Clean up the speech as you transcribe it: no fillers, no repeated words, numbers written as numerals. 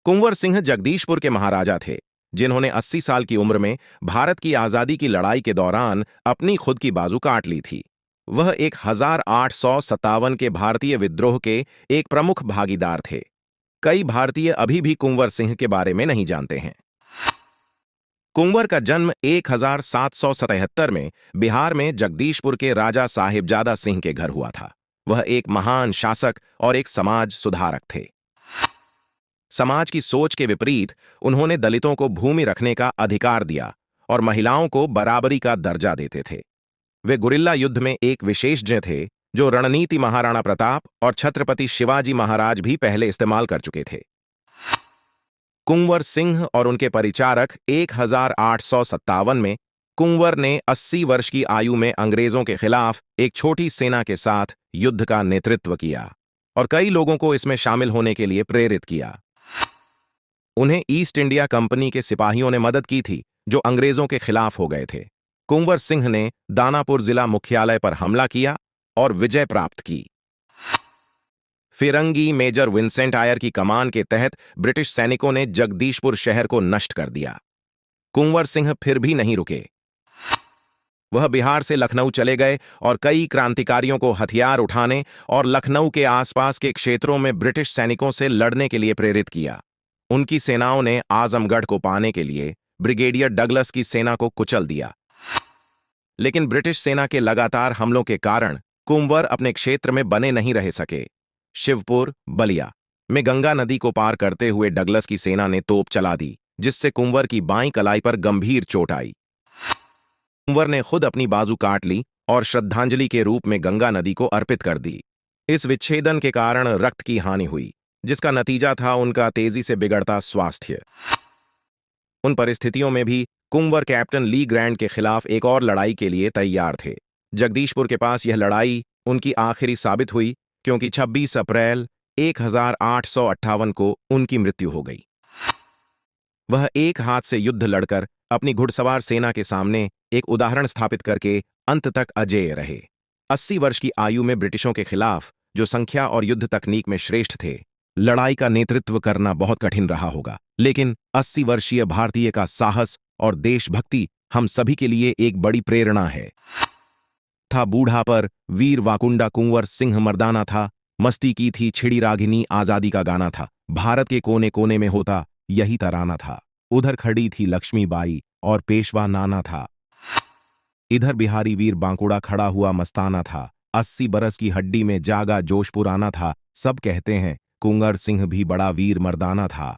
कुंवर सिंह जगदीशपुर के महाराजा थे, जिन्होंने 80 साल की उम्र में भारत की आजादी की लड़ाई के दौरान अपनी खुद की बाजू काट ली थी। वह 1857 के भारतीय विद्रोह के एक प्रमुख भागीदार थे। कई भारतीय अभी भी कुंवर सिंह के बारे में नहीं जानते हैं। कुंवर का जन्म 1777 में बिहार में जगदीशपुर के राजा साहिबजादा सिंह के घर हुआ था। वह एक महान शासक और एक समाज सुधारक थे। समाज की सोच के विपरीत उन्होंने दलितों को भूमि रखने का अधिकार दिया और महिलाओं को बराबरी का दर्जा देते थे। वे गुरिल्ला युद्ध में एक विशेषज्ञ थे, जो रणनीति महाराणा प्रताप और छत्रपति शिवाजी महाराज भी पहले इस्तेमाल कर चुके थे। कुंवर सिंह और उनके परिचारक 1857 में कुंवर ने 80 वर्ष की आयु में अंग्रेजों के खिलाफ एक छोटी सेना के साथ युद्ध का नेतृत्व किया और कई लोगों को इसमें शामिल होने के लिए प्रेरित किया। उन्हें ईस्ट इंडिया कंपनी के सिपाहियों ने मदद की थी, जो अंग्रेजों के खिलाफ हो गए थे। कुंवर सिंह ने दानापुर जिला मुख्यालय पर हमला किया और विजय प्राप्त की। फिरंगी मेजर विंसेंट आयर की कमान के तहत ब्रिटिश सैनिकों ने जगदीशपुर शहर को नष्ट कर दिया। कुंवर सिंह फिर भी नहीं रुके। वह बिहार से लखनऊ चले गए और कई क्रांतिकारियों को हथियार उठाने और लखनऊ के आसपास के क्षेत्रों में ब्रिटिश सैनिकों से लड़ने के लिए प्रेरित किया। उनकी सेनाओं ने आजमगढ़ को पाने के लिए ब्रिगेडियर डगलस की सेना को कुचल दिया, लेकिन ब्रिटिश सेना के लगातार हमलों के कारण कुंवर अपने क्षेत्र में बने नहीं रह सके। शिवपुर, बलिया में गंगा नदी को पार करते हुए डगलस की सेना ने तोप चला दी, जिससे कुंवर की बाईं कलाई पर गंभीर चोट आई। कुंवर ने खुद अपनी बाजू काट ली और श्रद्धांजलि के रूप में गंगा नदी को अर्पित कर दी। इस विच्छेदन के कारण रक्त की हानि हुई, जिसका नतीजा था उनका तेजी से बिगड़ता स्वास्थ्य। उन परिस्थितियों में भी कुंवर कैप्टन ली ग्रैंड के खिलाफ एक और लड़ाई के लिए तैयार थे। जगदीशपुर के पास यह लड़ाई उनकी आखिरी साबित हुई, क्योंकि 26 अप्रैल 1858 को उनकी मृत्यु हो गई। वह एक हाथ से युद्ध लड़कर अपनी घुड़सवार सेना के सामने एक उदाहरण स्थापित करके अंत तक अजेय रहे। 80 वर्ष की आयु में ब्रिटिशों के खिलाफ, जो संख्या और युद्ध तकनीक में श्रेष्ठ थे, लड़ाई का नेतृत्व करना बहुत कठिन रहा होगा, लेकिन 80 वर्षीय भारतीय का साहस और देशभक्ति हम सभी के लिए एक बड़ी प्रेरणा है। था बूढ़ा पर वीर वाकुंडा कुंवर सिंह मर्दाना था, मस्ती की थी छिड़ी रागिनी आजादी का गाना था, भारत के कोने कोने में होता यही तराना था, उधर खड़ी थी लक्ष्मीबाई और पेशवा नाना था, इधर बिहारी वीर बांकुड़ा खड़ा हुआ मस्ताना था, 80 बरस की हड्डी में जागा जोश पुराना था, सब कहते हैं कुंवर सिंह भी बड़ा वीर मर्दाना था।